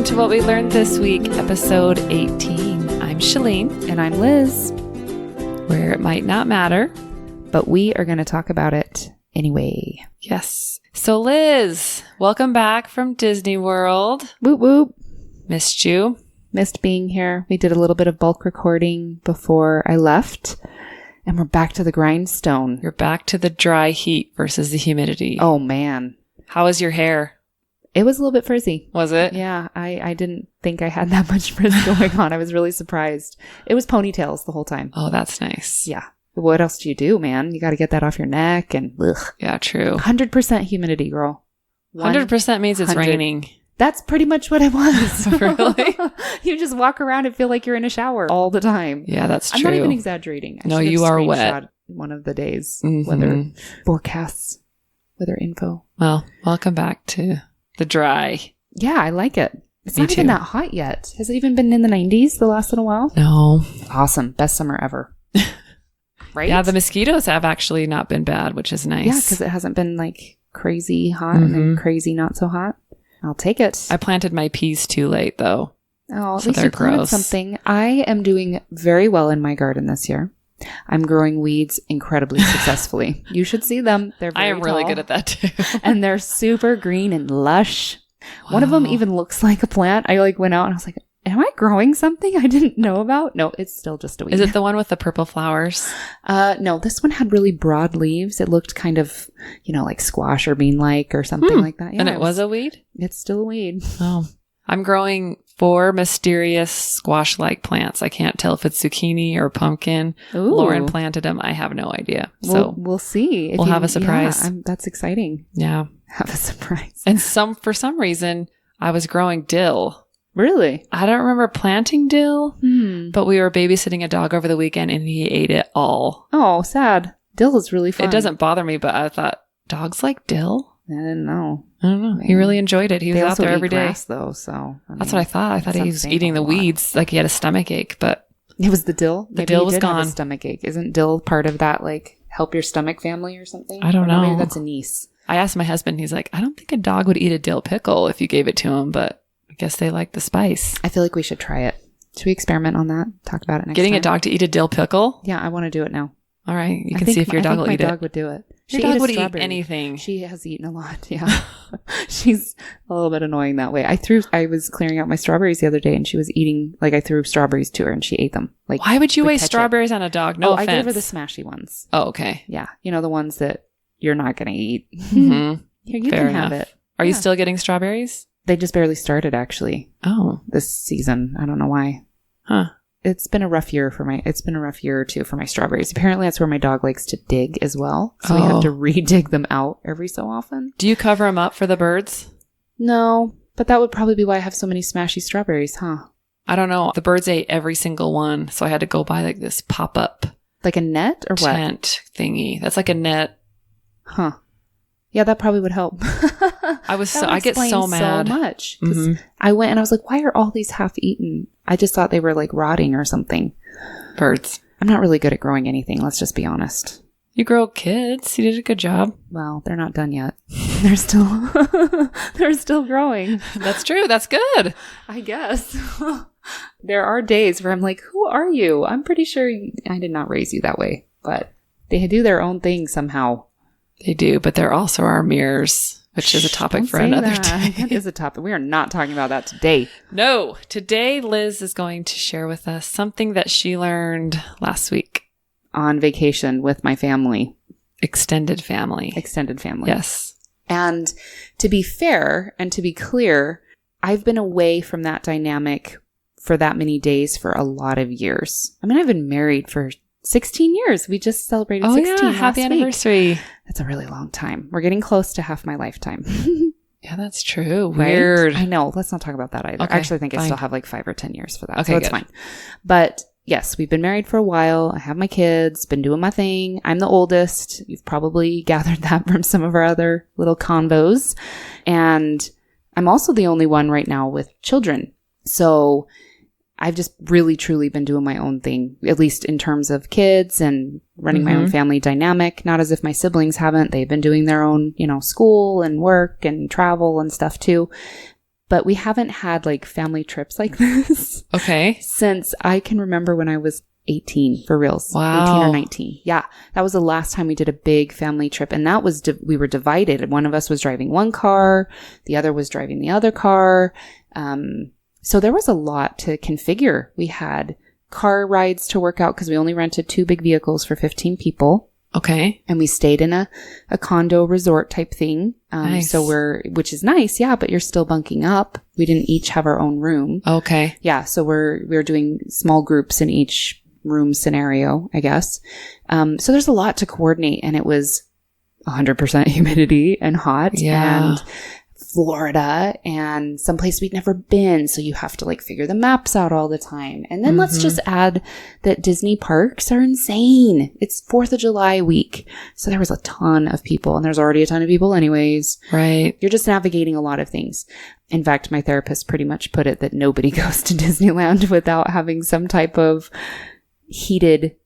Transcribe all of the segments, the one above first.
to What We Learned This Week, episode 18. I'm Chalene. And I'm Liz. Where it might not matter, but we are going to talk about it anyway. Yes. So Liz, welcome back from Disney World. Whoop whoop. Missed you. Missed being here. We did a little bit of bulk recording before I left. And we're back to the grindstone. You're back to the dry heat versus the humidity. Oh, man. How was your hair? It was a little bit frizzy. Was it? Yeah, I didn't think I had that much frizz going on. I was really surprised. It was ponytails the whole time. Oh, that's nice. Yeah. What else do you do, man? You got to get that off your neck and ugh. Yeah, true. 100% humidity, girl. 100% means it's raining. That's pretty much what it was. Really? You just walk around and feel like you're in a shower all the time. Yeah, that's true. I'm not even exaggerating. No, you are wet. One of the days. Mm-hmm. Weather forecasts, weather info. Well, welcome back to the dry. Yeah, I like it. It's Me not even too. that hot yet. Has it even been in the 90s the last little while? No. Awesome. Best summer ever. Right? Yeah, the mosquitoes have actually not been bad, which is nice. Yeah, because it hasn't been like crazy hot and then crazy not so hot. I'll take it. I planted my peas too late, though. Oh, at So least they're you planted gross. something. I am doing very well in my garden this year. I'm growing weeds incredibly successfully. You should see them. They're very I am really tall, good at that too. and they're super green and lush. One of them Wow. even looks like a plant. I went out and I was like, am I growing something I didn't know about? No, it's still just a weed. Is it the one with the purple flowers? No, this one had really broad leaves. It looked kind of, like squash or bean-like or something like that. Yeah, And it was a weed? It's still a weed. Oh. I'm growing 4 mysterious squash-like plants. I can't tell if it's zucchini or pumpkin. Ooh. Lauren planted them. I have no idea. So We'll see. we'll have a surprise. Yeah, that's exciting. yeah. Have a surprise. And for some reason, I was growing dill. Really? I don't remember planting dill, Hmm. but we were babysitting a dog over the weekend and he ate it all. Oh, sad. Dill is really fun. It doesn't bother me, but I thought, dogs like dill? I didn't know. I don't know. He really enjoyed it. He was They out also there eat every day. grass, though, so. That's what I thought. I thought he was eating the weeds, like he had a stomach ache, but It was the dill? The dill he was did have gone. a stomach ache. Isn't dill part of that, like, help your stomach family or something? I don't Or no, know. Maybe that's a niece. I asked my husband, he's like, I don't think a dog would eat a dill pickle if you gave it to him, but I guess they like the spice. I feel like we should try it. Should we experiment on that? Talk about it next Getting time? a dog to eat a dill pickle? Yeah, I want to do it now. All right. You I can think see if your dog will eat my it. dog would do it. Your She dog ate a would eat strawberry. anything. She has eaten a lot, yeah. She's a little bit annoying that way. I was clearing out my strawberries the other day and she was eating, like I threw strawberries to her and she ate them. Like, Why would you with waste ketchup. strawberries on a dog? No I offense. gave her the smashy ones. Oh, okay. Yeah. The ones that you're not going to eat. Mhm. Here, you Fair can have enough. it. Are you Yeah. still getting strawberries? They just barely started actually Oh. this season. I don't know why. Huh. It's been a rough year or two for my strawberries. Apparently that's where my dog likes to dig as well. So we have to re-dig them out every so often. Do you cover them up for the birds? No, but that would probably be why I have so many smashy strawberries, huh? I don't know. The birds ate every single one. So I had to go buy like this pop-up Like a net or what? tent thingy. That's like a net. Huh. Yeah, that probably would help. I get so mad. so much. 'Cause Mhm. I went and I was like, why are all these half eaten? I just thought they were like rotting or something. Birds. I'm not really good at growing anything. Let's just be honest. You grow kids. You did a good job. Well, they're not done yet. They're still, they're still growing. That's true. That's good. I guess. There are days where I'm like, who are you? I'm pretty sure I did not raise you that way, but they do their own thing somehow. They do, but they're also our mirrors, which is a topic Don't for say another that. day. That is a topic. We are not talking about that today. No, today Liz is going to share with us something that she learned last week. On vacation with my family. Extended family. Extended family. Yes. And to be fair and to be clear, I've been away from that dynamic for that many days for a lot of years. I mean, I've been married for 16 years. We just celebrated 16 happy last anniversary. week. That's a really long time. We're getting close to half my lifetime. Yeah, that's true. Right? Weird. I know. Let's not talk about that either. Okay, I actually think I fine. still have like 5 or 10 years for that. Okay, So it's good. fine. But yes, we've been married for a while. I have my kids, been doing my thing. I'm the oldest. You've probably gathered that from some of our other little convos. And I'm also the only one right now with children. So I've just really, truly been doing my own thing, at least in terms of kids and running my own family dynamic. Not as if my siblings haven't. They've been doing their own, school and work and travel and stuff too. But we haven't had like family trips like this. Okay. Since I can remember when I was 18 for reals. Wow. 18 or 19. Yeah. That was the last time we did a big family trip. And that was, we were divided. One of us was driving one car. The other was driving the other car. So there was a lot to configure. We had car rides to work out because we only rented 2 big vehicles for 15 people. Okay. And we stayed in a condo resort type thing. Nice. So which is nice. Yeah. But you're still bunking up. We didn't each have our own room. Okay. Yeah. So we're doing small groups in each room scenario, I guess. So there's a lot to coordinate, and it was 100% humidity and hot. Yeah. And Florida and someplace we'd never been. So you have to like figure the maps out all the time. And then let's just add that Disney parks are insane. It's 4th of July week. So there was a ton of people, and there's already a ton of people anyways. Right. You're just navigating a lot of things. In fact, my therapist pretty much put it that nobody goes to Disneyland without having some type of heated,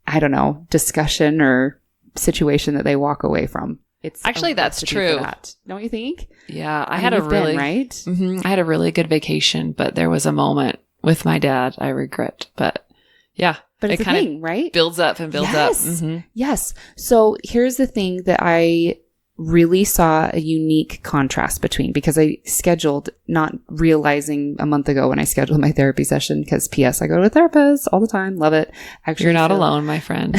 I don't know, discussion or situation that they walk away from. It's actually, that's true. Don't you think? Yeah. I mean, had a you've been, really, right? I had a really good vacation, but there was a moment with my dad I regret. But yeah. But it's it a kind thing, of right? builds up and builds up. Yes. So here's the thing that I really saw a unique contrast between, because I scheduled, not realizing a month ago when I scheduled my therapy session, because P.S. I go to a therapist all the time. Love it. Actually, You're not alone, my friend.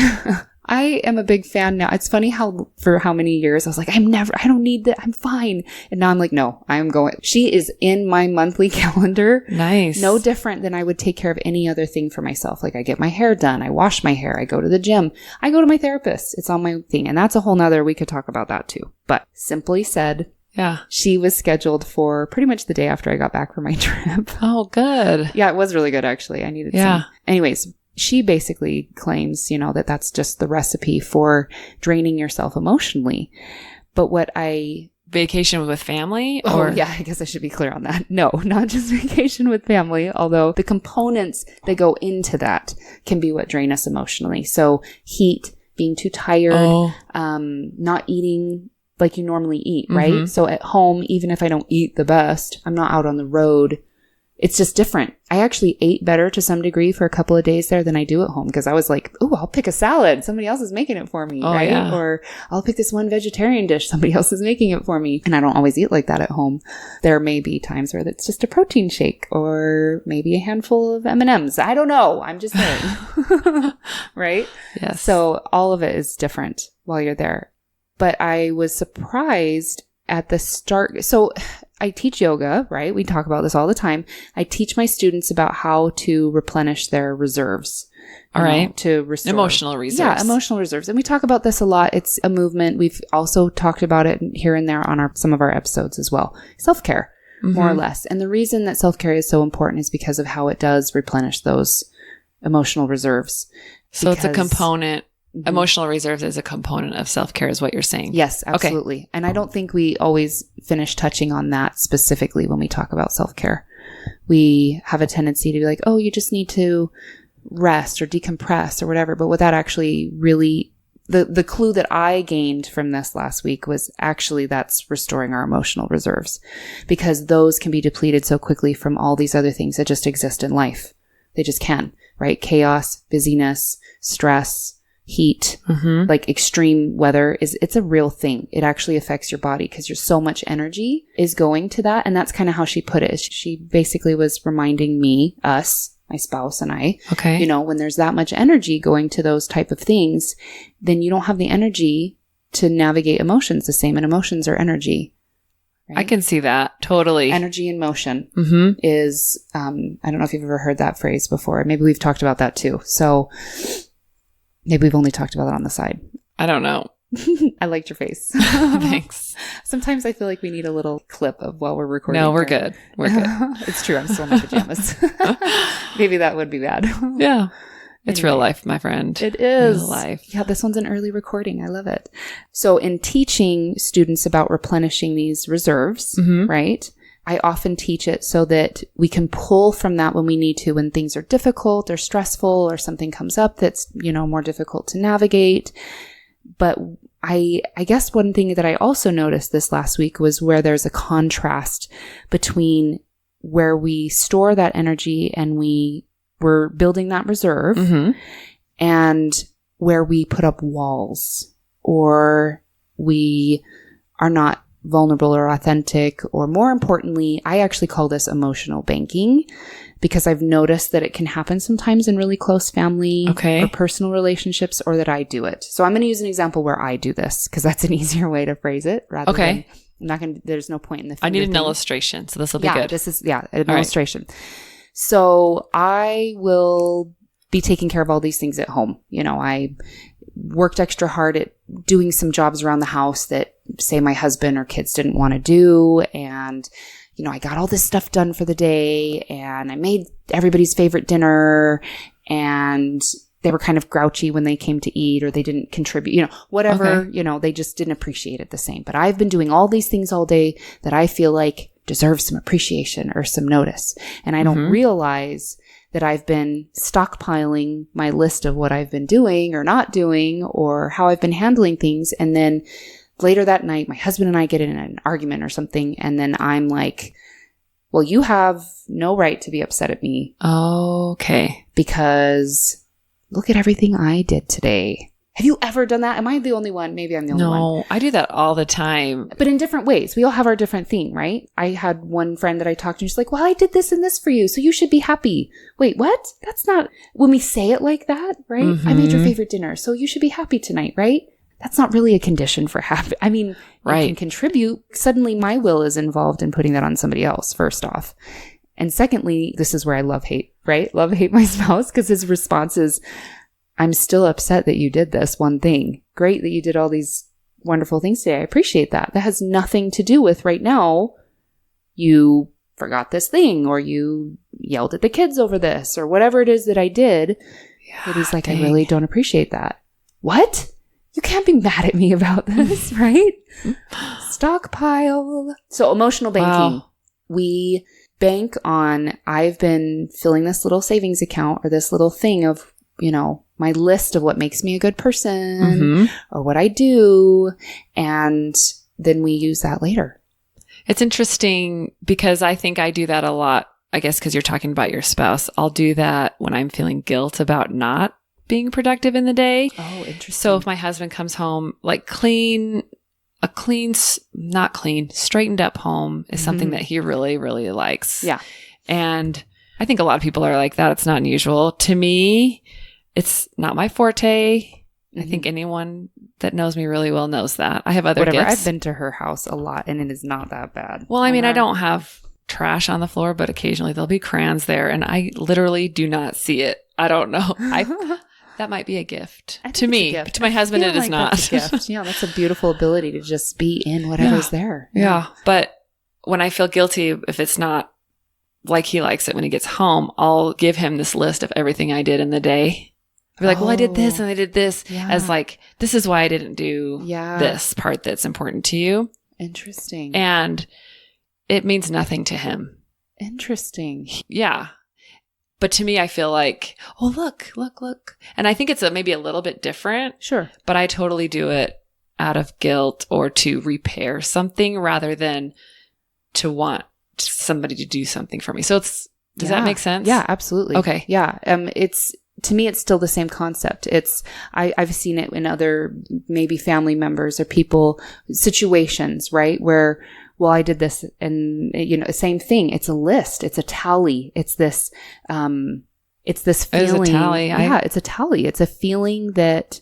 I am a big fan now. It's funny how for how many years I was like, I don't need that. I'm fine. And now I'm like, no, I'm going. She is in my monthly calendar. Nice. No different than I would take care of any other thing for myself. Like I get my hair done. I wash my hair. I go to the gym. I go to my therapist. It's on my thing. And that's a whole nother, we could talk about that too. But simply said, yeah, she was scheduled for pretty much the day after I got back from my trip. Oh, good. Yeah, it was really good actually. I needed some. Anyways, she basically claims, that that's just the recipe for draining yourself emotionally. But Vacation with family? Or yeah, I guess I should be clear on that. No, not just vacation with family, although the components that go into that can be what drain us emotionally. So heat, being too tired, not eating like you normally eat, right? So at home, even if I don't eat the best, I'm not out on the road. It's just different. I actually ate better to some degree for a couple of days there than I do at home, because I was like, oh, I'll pick a salad. Somebody else is making it for me, right? Yeah. Or I'll pick this one vegetarian dish. Somebody else is making it for me. And I don't always eat like that at home. There may be times where it's just a protein shake or maybe a handful of M&Ms. I don't know. I'm just saying. Right? Yes. So all of it is different while you're there. But I was surprised at the start. So I teach yoga, right? We talk about this all the time. I teach my students about how to replenish their reserves. All right. To restore. Emotional reserves. Yeah, emotional reserves. And we talk about this a lot. It's a movement. We've also talked about it here and there on some of our episodes as well. Self-care, more or less. And the reason that self-care is so important is because of how it does replenish those emotional reserves. So it's a component. Emotional reserves is a component of self-care is what you're saying. Yes, absolutely. Okay. And I don't think we always finish touching on that specifically when we talk about self-care. We have a tendency to be like, oh, you just need to rest or decompress or whatever. But what that actually really, the clue that I gained from this last week was actually that's restoring our emotional reserves, because those can be depleted so quickly from all these other things that just exist in life. They just can, right? Chaos, busyness, stress, heat, like extreme weather it's a real thing. It actually affects your body because you're so much energy is going to that. And that's kind of how she put it. She basically was reminding me, us, my spouse and I, when there's that much energy going to those type of things, then you don't have the energy to navigate emotions the same. And emotions are energy. Right? I can see that. Totally. Energy in motion is, I don't know if you've ever heard that phrase before. Maybe we've talked about that too. So maybe we've only talked about it on the side. I don't know. I liked your face. Thanks. Sometimes I feel like we need a little clip of while we're recording. No, we're good. We're good. It's true. I'm still in my pajamas. Maybe that would be bad. Yeah. It's real life, my friend. It is. Real life. Yeah, this one's an early recording. I love it. So in teaching students about replenishing these reserves, right? I often teach it so that we can pull from that when we need to, when things are difficult or stressful or something comes up that's, more difficult to navigate. But I guess one thing that I also noticed this last week was where there's a contrast between where we store that energy and we're building that reserve and where we put up walls or we are not vulnerable or authentic, or more importantly, I actually call this emotional banking because I've noticed that it can happen sometimes in really close family or personal relationships, or that I do it. So I'm going to use an example where I do this because that's an easier way to phrase it rather than, I'm not going to, there's no point in the I need an thing. Illustration. So this will be good. This is, an illustration. So I will be taking care of all these things at home. You know, I worked extra hard at doing some jobs around the house that, say, my husband or kids didn't want to do. And, you know, I got all this stuff done for the day and I made everybody's favorite dinner and they were kind of grouchy when they came to eat or they didn't contribute, you know, whatever, you know, they just didn't appreciate it the same. But I've been doing all these things all day that I feel like deserve some appreciation or some notice. And I don't realize that I've been stockpiling my list of what I've been doing or not doing or how I've been handling things. And then later that night, my husband and I get in an argument or something. And then I'm like, well, you have no right to be upset at me. Okay. Because look at everything I did today. Have you ever done that? Am I the only one? Maybe I'm the only one. No, I do that all the time. But in different ways. We all have our different thing, right? I had one friend that I talked to. She's like, well, I did this and this for you, so you should be happy. Wait, what? That's not... When we say it like that, right? I made your favorite dinner, so you should be happy tonight, right? That's not really a condition for happy. I mean, you can contribute. Suddenly my will is involved in putting that on somebody else, first off. And secondly, this is where I love-hate, right? Love-hate my spouse, because his response is... I'm still upset that you did this one thing. Great that you did all these wonderful things today. I appreciate that. That has nothing to do with right now. You forgot this thing or you yelled at the kids over this or whatever it is that I did. But he's like, I really don't appreciate that. What? You can't be mad at me about this, right? Stockpile. So emotional banking. Wow. We bank on, I've been filling this little savings account or this little thing of, you know, my list of what makes me a good person or what I do. And then we use that later. It's interesting because I think I do that a lot. I guess because you're talking about your spouse. I'll do that when I'm feeling guilt about not being productive in the day. Oh, interesting. So if my husband comes home, like straightened up home is something that he really, really likes. Yeah. And I think a lot of people are like that. It's not unusual. To me, it's not my forte. I think anyone that knows me really well knows that. I have other gifts. I've been to her house a lot and it is not that bad. Well, I mean, I don't have trash on the floor, but occasionally there'll be crayons there and I literally do not see it. I don't know. That might be a gift to me. To my husband, it is not. That's a gift. Yeah, that's a beautiful ability to just be in whatever's there. Yeah. But when I feel guilty, if it's not like he likes it when he gets home, I'll give him this list of everything I did in the day. I'll be like, well, I did this and I did this as like, this is why I didn't do this part that's important to you. Interesting. And it means nothing to him. Interesting. Yeah. But to me, I feel like, oh, look. And I think it's maybe a little bit different. Sure. But I totally do it out of guilt or to repair something rather than to want somebody to do something for me. So does that make sense? Yeah, absolutely. Okay. Yeah. To me, it's still the same concept. I've seen it in other maybe family members or people, situations, right? Where, well, I did this and, you know, same thing. It's a list. It's a tally. It's this feeling. It is a tally. Yeah, it's a tally. It's a feeling that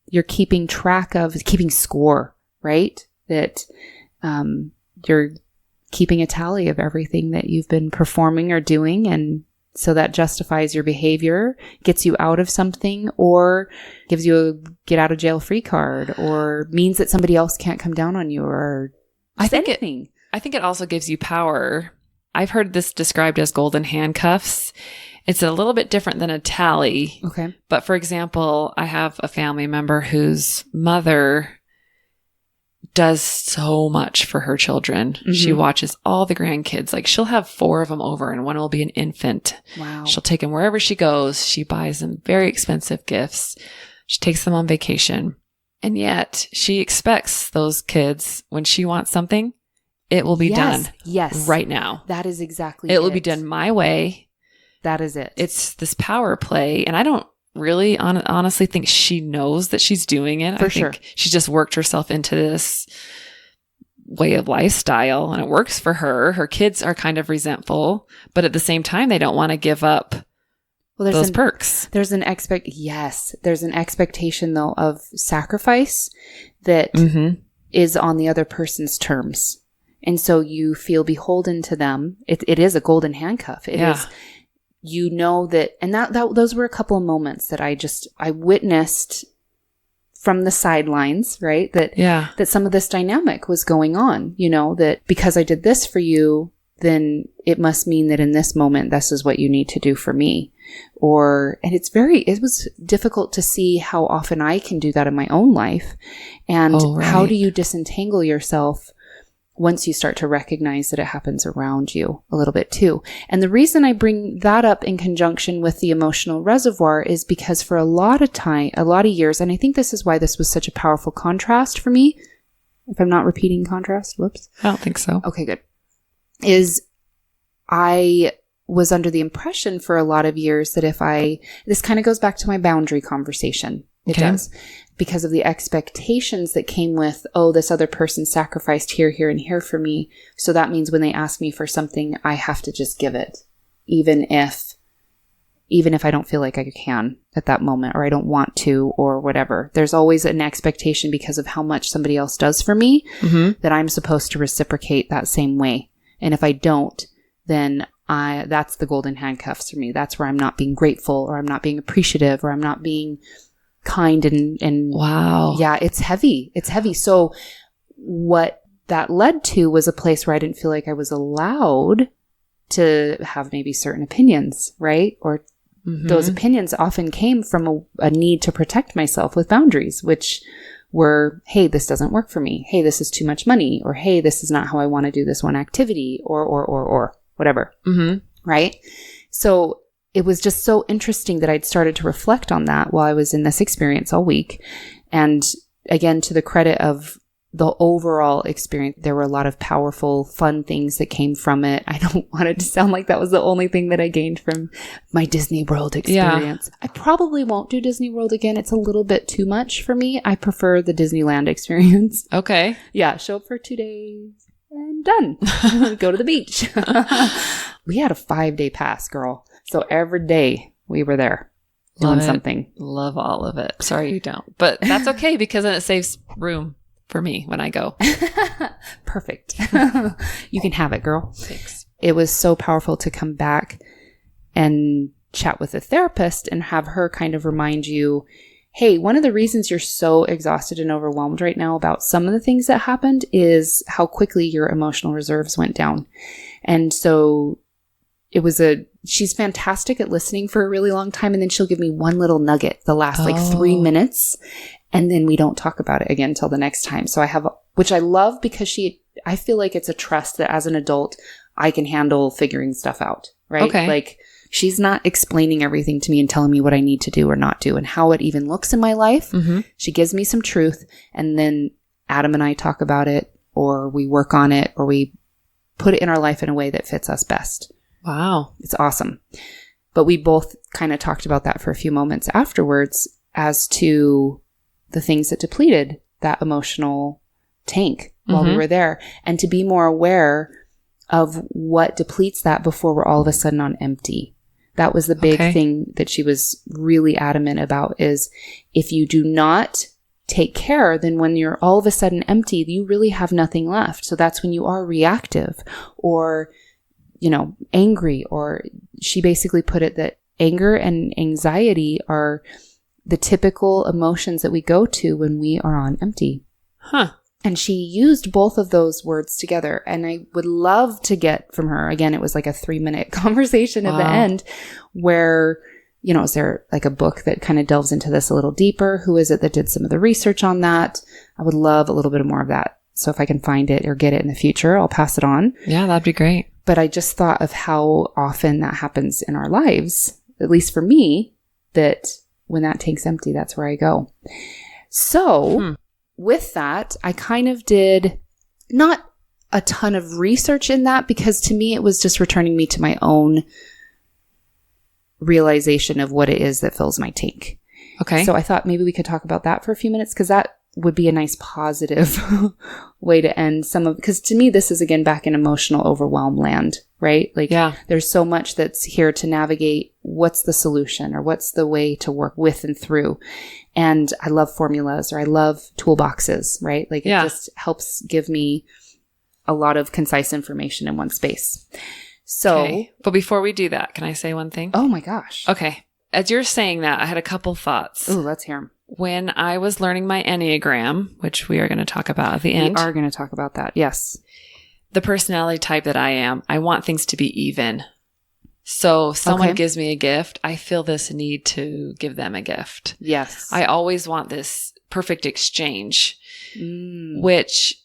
you're keeping track of, keeping score, right? That you're keeping a tally of everything that you've been performing or doing, and so that justifies your behavior, gets you out of something, or gives you a get out of jail free card, or means that somebody else can't come down on you, or anything. I think it also gives you power. I've heard this described as golden handcuffs. It's a little bit different than a tally. Okay. But for example, I have a family member whose mother does so much for her children. She watches all the grandkids. Like she'll have 4 of them over and one will be an infant. Wow. She'll take them wherever she goes. She buys them very expensive gifts. She takes them on vacation. And yet she expects those kids, when she wants something, it will be done. Yes. Right now. That is exactly it. It will be done my way. That is it. It's this power play. And I don't really honestly think she knows that she's doing it. I think she just worked herself into this way of lifestyle and it works for her. Her kids are kind of resentful, but at the same time, they don't want to give up those perks. There's an expectation though of sacrifice that is on the other person's terms. And so you feel beholden to them. It is a golden handcuff. It is, you know that, and that those were a couple of moments that I witnessed from the sidelines, right? That some of this dynamic was going on, you know, that because I did this for you, then it must mean that in this moment, this is what you need to do for me. And it was difficult to see how often I can do that in my own life. And how do you disentangle yourself once you start to recognize that it happens around you a little bit too? And the reason I bring that up in conjunction with the emotional reservoir is because for a lot of years, and I think this is why this was such a powerful contrast for me, if I'm not repeating contrast, whoops. I don't think so. Okay, good. Is I was under the impression for a lot of years that this kind of goes back to my boundary conversation. It does. Because of the expectations that came with, this other person sacrificed here, here, and here for me. So that means when they ask me for something, I have to just give it. Even if I don't feel like I can at that moment, or I don't want to, or whatever. There's always an expectation because of how much somebody else does for me that I'm supposed to reciprocate that same way. And if I don't, then that's the golden handcuffs for me. That's where I'm not being grateful, or I'm not being appreciative, or I'm not being kind and wow. Yeah, it's heavy. It's heavy. So what that led to was a place where I didn't feel like I was allowed to have maybe certain opinions, right? Or those opinions often came from a need to protect myself with boundaries, which were, hey, this doesn't work for me. Hey, this is too much money. Or, hey, this is not how I want to do this one activity, or whatever. Right? So it was just so interesting that I'd started to reflect on that while I was in this experience all week. And again, to the credit of the overall experience, there were a lot of powerful, fun things that came from it. I don't want it to sound like that was the only thing that I gained from my Disney World experience. Yeah. I probably won't do Disney World again. It's a little bit too much for me. I prefer the Disneyland experience. Okay. Yeah. Show up for 2 days and done. Go to the beach. We had a 5-day pass, girl. So every day we were there doing something. Love all of it. Sorry you don't. But that's okay because then it saves room for me when I go. Perfect. You can have it, girl. Thanks. It was so powerful to come back and chat with a therapist and have her kind of remind you, hey, one of the reasons you're so exhausted and overwhelmed right now about some of the things that happened is how quickly your emotional reserves went down. And so she's fantastic at listening for a really long time. And then she'll give me one little nugget the last 3 minutes. And then we don't talk about it again until the next time. So which I love because I feel like it's a trust that as an adult, I can handle figuring stuff out, right? Okay. Like she's not explaining everything to me and telling me what I need to do or not do and how it even looks in my life. She gives me some truth. And then Adam and I talk about it, or we work on it, or we put it in our life in a way that fits us best. Wow. It's awesome. But we both kind of talked about that for a few moments afterwards as to the things that depleted that emotional tank while we were there, and to be more aware of what depletes that before we're all of a sudden on empty. That was the big thing that she was really adamant about, is if you do not take care, then when you're all of a sudden empty, you really have nothing left. So that's when you are reactive or, angry, or she basically put it that anger and anxiety are the typical emotions that we go to when we are on empty. Huh. And she used both of those words together. And I would love to get from her, again, it was like a 3-minute conversation at the end where, is there like a book that kind of delves into this a little deeper? Who is it that did some of the research on that? I would love a little bit more of that. So if I can find it or get it in the future, I'll pass it on. Yeah, that'd be great. But I just thought of how often that happens in our lives, at least for me, that when that tank's empty, that's where I go. So with that, I kind of did not a ton of research in that, because to me, it was just returning me to my own realization of what it is that fills my tank. Okay. So I thought maybe we could talk about that for a few minutes, because that would be a nice positive way to end some of, because to me, this is again back in emotional overwhelm land, right? Like there's so much that's here to navigate. What's the solution, or what's the way to work with and through? And I love formulas, or I love toolboxes, right? Like it just helps give me a lot of concise information in one space. So, okay. But before we do that, can I say one thing? Oh my gosh. Okay. As you're saying that, I had a couple thoughts. Ooh, let's hear them. When I was learning my Enneagram, which we are going to talk about at the end. We are going to talk about that. Yes. The personality type that I am, I want things to be even. So someone gives me a gift, I feel this need to give them a gift. Yes. I always want this perfect exchange, which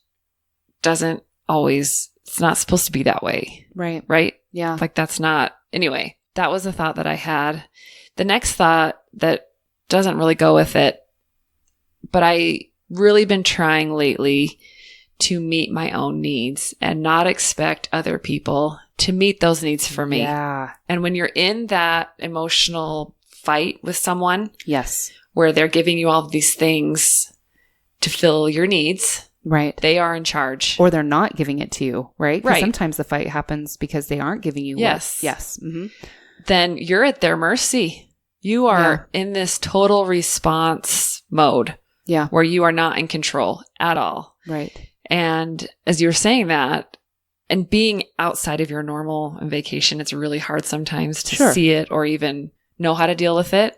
doesn't always, it's not supposed to be that way. Right. Right? Yeah. Like that's not, anyway, that was a thought that I had. The next thought that doesn't really go with it, but I really been trying lately to meet my own needs and not expect other people to meet those needs for me. Yeah. And when you're in that emotional fight with someone, yes, where they're giving you all of these things to fill your needs, right? They are in charge. Or they're not giving it to you, right? Right. Sometimes the fight happens because they aren't giving you yes. Yes. Mm-hmm. Then you're at their mercy. You are in this total response mode. Yeah. Where you are not in control at all. Right. And as you were saying that, and being outside of your normal and vacation, it's really hard sometimes to see it or even know how to deal with it.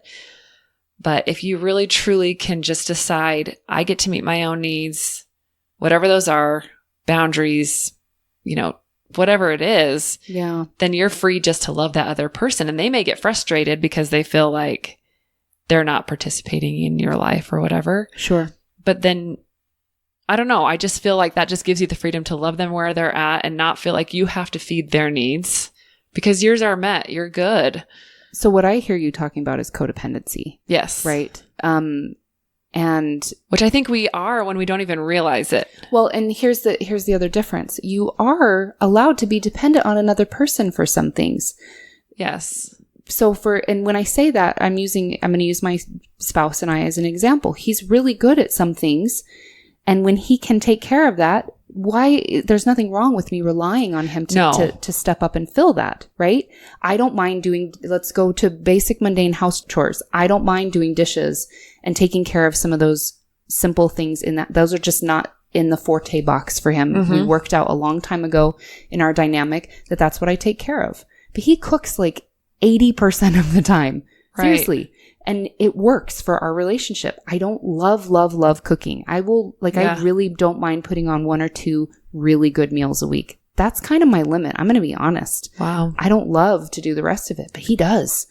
But if you really truly can just decide, I get to meet my own needs, whatever those are, boundaries, whatever it is, then you're free just to love that other person. And they may get frustrated because they feel like they're not participating in your life or whatever. Sure. But then, I don't know. I just feel like that just gives you the freedom to love them where they're at and not feel like you have to feed their needs because yours are met. You're good. So what I hear you talking about is codependency. Yes. Right. And which I think we are when we don't even realize it. Well, and here's the other difference. You are allowed to be dependent on another person for some things. Yes. So and when I say that, I'm going to use my spouse and I as an example. He's really good at some things. And when he can take care of that, there's nothing wrong with me relying on him to step up and fill that, right? I don't mind let's go to basic mundane house chores. I don't mind doing dishes and taking care of some of those simple things in that. Those are just not in the forte box for him. Mm-hmm. We worked out a long time ago in our dynamic that's what I take care of. But he cooks like 80% of the time. Right. Seriously. And it works for our relationship. I don't love cooking. I really don't mind putting on 1 or 2 really good meals a week. That's kind of my limit. I'm going to be honest. Wow. I don't love to do the rest of it, but he does.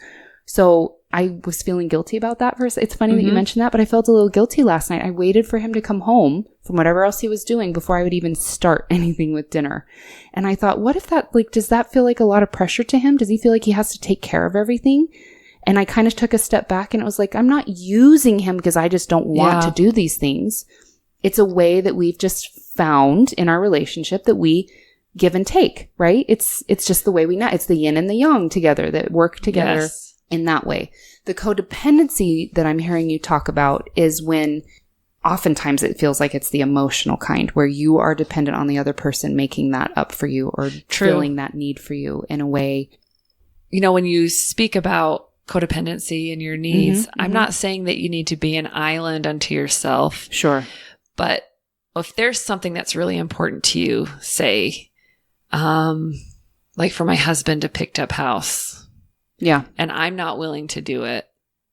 So I was feeling guilty about that first. It's funny that you mentioned that, but I felt a little guilty last night. I waited for him to come home from whatever else he was doing before I would even start anything with dinner. And I thought, what if does that feel like a lot of pressure to him? Does he feel like he has to take care of everything? And I kind of took a step back and it was like, I'm not using him because I just don't want to do these things. It's a way that we've just found in our relationship that we give and take, right? It's just the way it's the yin and the yang together that work together in that way. The codependency that I'm hearing you talk about is when oftentimes it feels like it's the emotional kind where you are dependent on the other person making that up for you or filling that need for you in a way. When you speak about codependency and your needs, I'm not saying that you need to be an island unto yourself. Sure. But if there's something that's really important to you, say, like for my husband to pick up house. Yeah. And I'm not willing to do it.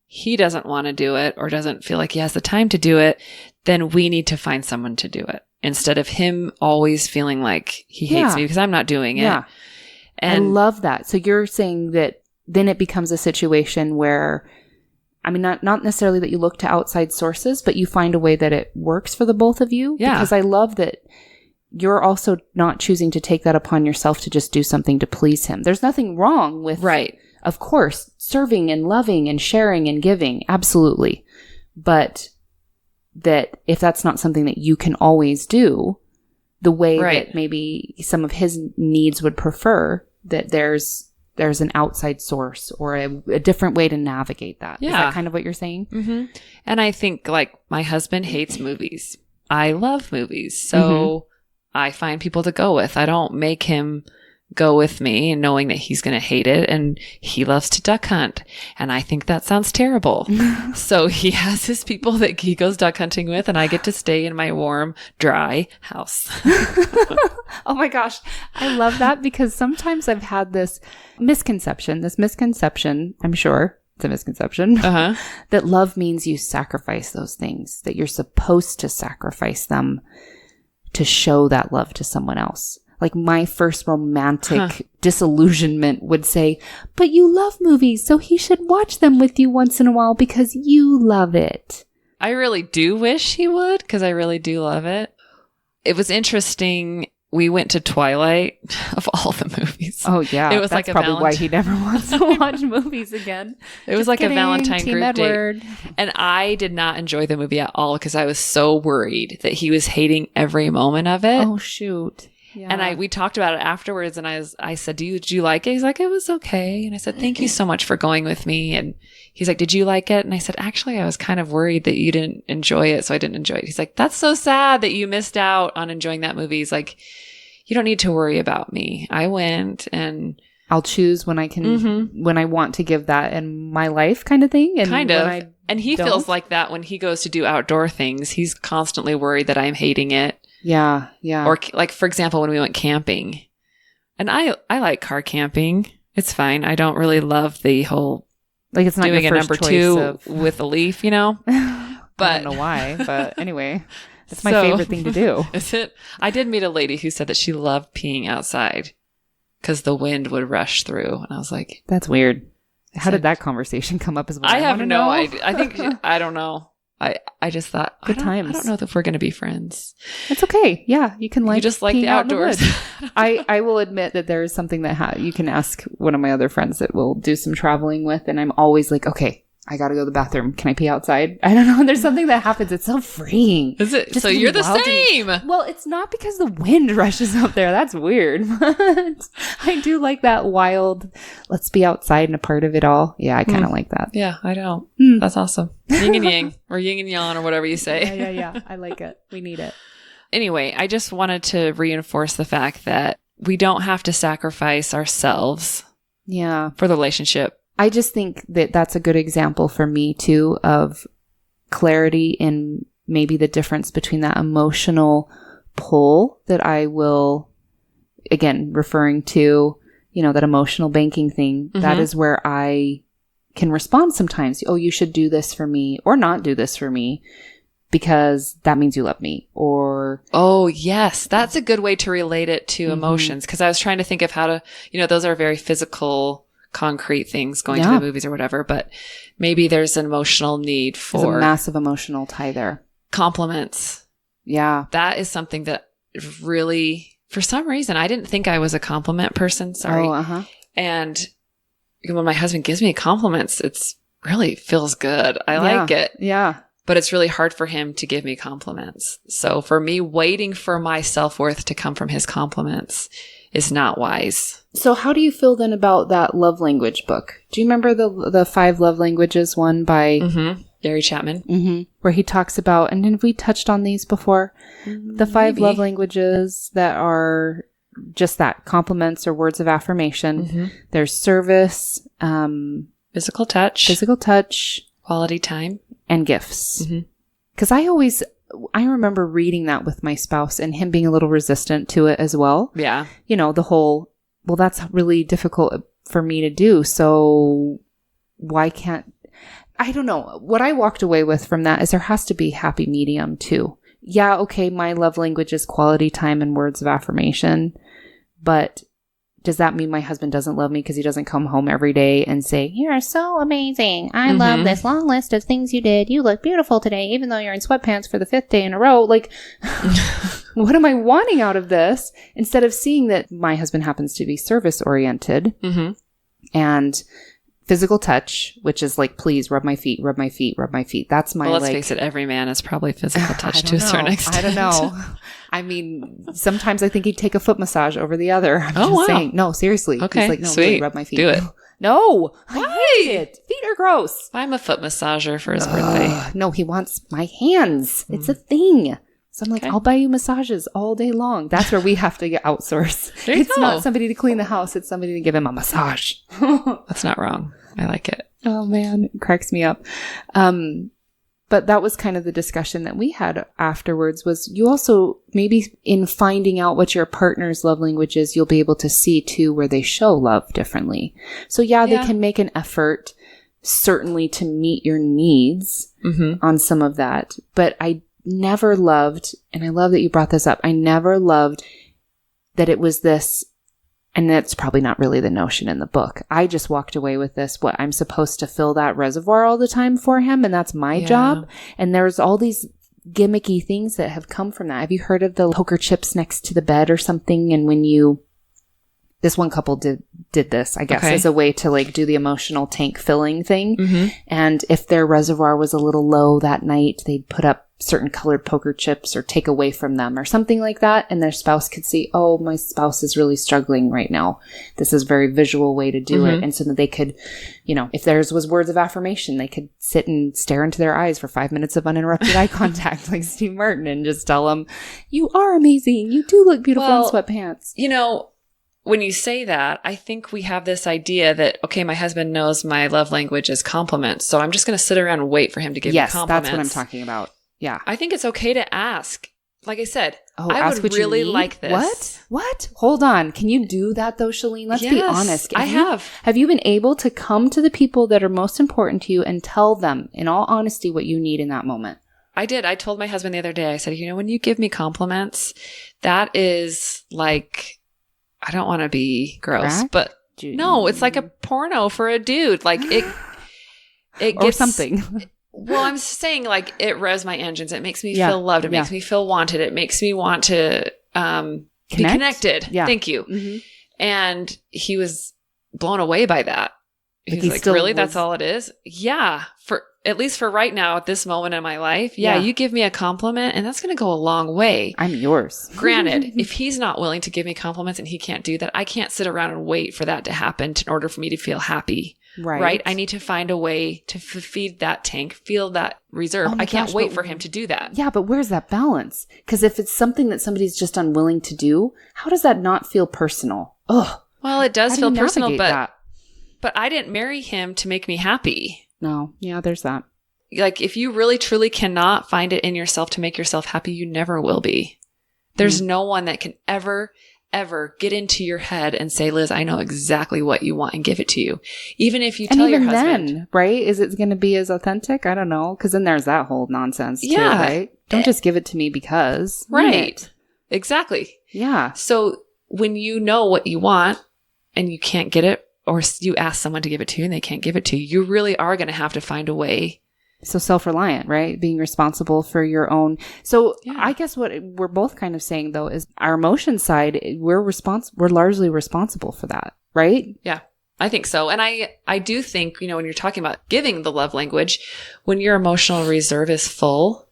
He doesn't want to do it or doesn't feel like he has the time to do it. Then we need to find someone to do it instead of him always feeling like he hates me because I'm not doing it. Yeah. And I love that. So you're saying that then it becomes a situation where, not necessarily that you look to outside sources, but you find a way that it works for the both of you. Yeah. Because I love that you're also not choosing to take that upon yourself to just do something to please him. There's nothing wrong with, of course, serving and loving and sharing and giving. Absolutely. But that if that's not something that you can always do, the way Right. that maybe some of his needs would prefer, that there's an outside source or a different way to navigate that. Yeah. Is that kind of what you're saying? Mm-hmm. And I think like my husband hates movies. I love movies. So I find people to go with. I don't make him go with me and knowing that he's going to hate it. And he loves to duck hunt. And I think that sounds terrible. So he has his people that he goes duck hunting with, and I get to stay in my warm, dry house. Oh my gosh. I love that because sometimes I've had this misconception, I'm sure it's a misconception, that love means you sacrifice those things, that you're supposed to sacrifice them to show that love to someone else. Like my first romantic disillusionment would say, but you love movies, so he should watch them with you once in a while because you love it. I really do wish he would, because I really do love it. It was interesting. We went to Twilight of all the movies. Oh yeah, it was that's like probably why he never wants to watch movies again. It was like a Valentine Team group Edward. date, and I did not enjoy the movie at all because I was so worried that he was hating every moment of it. Oh shoot! Yeah. And we talked about it afterwards, and I said, did you like it? He's like, it was okay. And I said, thank you so much for going with me. And he's like, did you like it? And I said, actually, I was kind of worried that you didn't enjoy it, so I didn't enjoy it. He's like, that's so sad that you missed out on enjoying that movie. He's like, you don't need to worry about me. I went, and I'll choose when I can, when I want to give that in my life, kind of thing. And kind of. And he don't. feels like that when he goes to do outdoor things. He's constantly worried that I'm hating it. Yeah, yeah. Or like, for example, when we went camping, and I like car camping. It's fine. I don't really love the whole like it's not doing your a first number choice 2 with a leaf, you know. But I don't know why, but anyway, it's my favorite thing to do. Is it? I did meet a lady who said that she loved peeing outside because the wind would rush through, and I was like, that's weird. How did that conversation come up as well? I have no idea. I think I don't know. I just thought, good times. I don't know if we're going to be friends. It's okay. Yeah, you can like you just like the outdoors. I will admit that there is something that you can ask one of my other friends that will do some traveling with, and I'm always like, okay, I got to go to the bathroom. Can I pee outside? I don't know. There's something that happens. It's so freeing. Is it? Just so you're the same. Well, it's not because the wind rushes up there. That's weird. But I do like that wild, let's be outside and a part of it all. Yeah, I kind of like that. Yeah, I don't. That's awesome. Yin and yang, or yin and yang, or whatever you say. Yeah. I like it. We need it. Anyway, I just wanted to reinforce the fact that we don't have to sacrifice ourselves for the relationship. I just think that that's a good example for me too of clarity in maybe the difference between that emotional pull that I will, again, referring to, that emotional banking thing. That is where I can respond sometimes. Oh, you should do this for me or not do this for me because that means you love me. Or, oh, yes, that's a good way to relate it to emotions. Because I was trying to think of how to, those are very physical, concrete things, going to the movies or whatever, but maybe there's an emotional need for there's a massive emotional tie there. Compliments. Yeah. That is something that really, for some reason, I didn't think I was a compliment person. Sorry. Oh, and when my husband gives me compliments, it's really feels good. I like it. Yeah. But it's really hard for him to give me compliments. So for me, waiting for my self-worth to come from his compliments is not wise. So how do you feel then about that love language book? Do you remember the 5 love languages one by Gary Chapman? Where he talks about, and have we touched on these before? The 5 love languages that are just that, compliments or words of affirmation. There's service, physical touch, quality time, and gifts. Because I remember reading that with my spouse and him being a little resistant to it as well. Yeah. The whole, well, that's really difficult for me to do. So why can't, I don't know. What I walked away with from that is there has to be happy medium too. Yeah. Okay. My love language is quality time and words of affirmation, but does that mean my husband doesn't love me because he doesn't come home every day and say, you're so amazing. I love this long list of things you did. You look beautiful today, even though you're in sweatpants for the 5th day in a row. Like, what am I wanting out of this? Instead of seeing that my husband happens to be service oriented and physical touch, which is like, please rub my feet, rub my feet, rub my feet. That's my, let's face it, every man is probably physical touch to a certain extent. I don't know. I mean, sometimes I think he'd take a foot massage over the other. I'm just saying. No, seriously. Okay, he's like, no, sweet. really, rub my feet. Do it. No, I hate it. Feet are gross. I'm a foot massager for his birthday. No, he wants my hands. It's a thing. So I'm like, Okay. I'll buy you massages all day long. That's where we have to get outsourced. There you It's go. not somebody to clean the house. It's somebody to give him a massage. That's not wrong. I like it. Oh man, it cracks me up. But that was kind of the discussion that we had afterwards, was you also, maybe in finding out what your partner's love language is, you'll be able to see too where they show love differently. So they can make an effort certainly to meet your needs on some of that. But I never loved, and I love that you brought this up, I never loved that it was this, and that's probably not really the notion in the book. I just walked away with this, what, I'm supposed to fill that reservoir all the time for him, and that's my job. And there's all these gimmicky things that have come from that. Have you heard of the poker chips next to the bed or something? And when this one couple did this, I guess, as a way to like do the emotional tank filling thing. And if their reservoir was a little low that night, they'd put up certain colored poker chips or take away from them or something like that. And their spouse could see, oh, my spouse is really struggling right now. This is a very visual way to do it. And so that they could, if theirs was words of affirmation, they could sit and stare into their eyes for 5 minutes of uninterrupted eye contact like Steve Martin and just tell them, you are amazing. You do look beautiful in sweatpants. When you say that, I think we have this idea that, okay, my husband knows my love language is compliments, so I'm just going to sit around and wait for him to give me compliments. Yes, that's what I'm talking about. Yeah. I think it's okay to ask. Like I said, I would really like this. What? Hold on. Can you do that though, Chalene? Let's be honest. I have. Have you been able to come to the people that are most important to you and tell them, in all honesty, what you need in that moment? I did. I told my husband the other day, I said, when you give me compliments, that is like, I don't want to be gross, but no, it's like a porno for a dude. Like it gets or something. Well, I'm saying like it revs my engines. It makes me feel loved. It makes me feel wanted. It makes me want to be connected. Yeah. Thank you. And he was blown away by that. He's like, really? That's all it is? Yeah. At least for right now, at this moment in my life. Yeah. You give me a compliment and that's going to go a long way. I'm yours. Granted, if he's not willing to give me compliments and he can't do that, I can't sit around and wait for that to happen in order for me to feel happy. Right. I need to find a way to feed that tank, feel that reserve. I can't wait for him to do that. Yeah, but where's that balance? Because if it's something that somebody's just unwilling to do, how does that not feel personal? Ugh. Well, it does feel personal, but I didn't marry him to make me happy. No. Yeah, there's that. Like, if you really, truly cannot find it in yourself to make yourself happy, you never will be. There's no one that can ever get into your head and say, Liz, I know exactly what you want and give it to you. Even if you tell your husband. Then, right? Is it going to be as authentic? I don't know. Because then there's that whole nonsense too, right? Don't just give it to me because. Right. Exactly. Yeah. So when you know what you want and you can't get it, or you ask someone to give it to you and they can't give it to you, you really are going to have to find a way. So self-reliant, right? Being responsible for your own. So I guess what we're both kind of saying though is our emotion side, we're largely responsible for that, right? Yeah, I think so. And I do think, when you're talking about giving the love language, when your emotional reserve is full,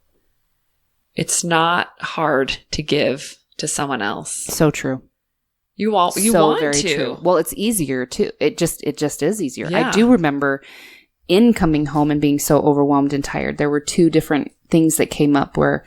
it's not hard to give to someone else. So true. You want to. True. Well, it's easier too. It just is easier. Yeah. I do remember in coming home and being so overwhelmed and tired, there were two different things that came up where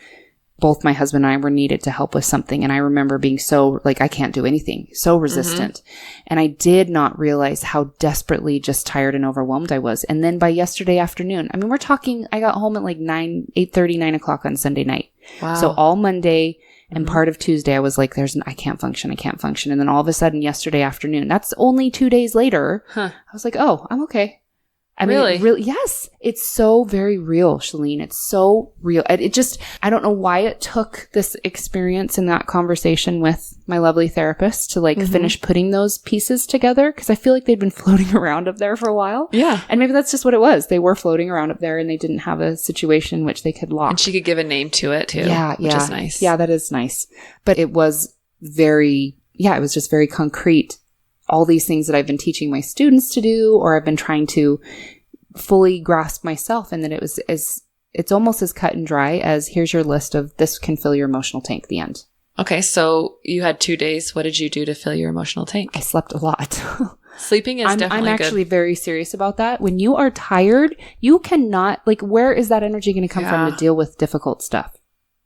both my husband and I were needed to help with something. And I remember being so like, I can't do anything, so resistant. And I did not realize how desperately just tired and overwhelmed I was. And then by yesterday afternoon, I mean, we're talking, I got home at like 8:30, 9 o'clock on Sunday night. Wow. So all Monday and part of Tuesday, I was like, I can't function. And then all of a sudden yesterday afternoon, that's only 2 days later. I was like, oh, I'm okay. I mean, really, yes, it's so very real, Chalene. It's so real. I don't know why it took this experience and that conversation with my lovely therapist to like finish putting those pieces together. Cause I feel like they'd been floating around up there for a while. Yeah. And maybe that's just what it was. They were floating around up there and they didn't have a situation in which they could lock. And she could give a name to it too. Yeah. Which is nice. Yeah, that is nice. But it was it was just very concrete. all these things that I've been teaching my students to do, or I've been trying to fully grasp myself. And that it's almost as cut and dry as here's your list of this can fill your emotional tank, the end. Okay. So you had 2 days. What did you do to fill your emotional tank? I slept a lot. Sleeping is definitely I'm actually very serious about that. When you are tired, you cannot, like, where is that energy going to come from to deal with difficult stuff?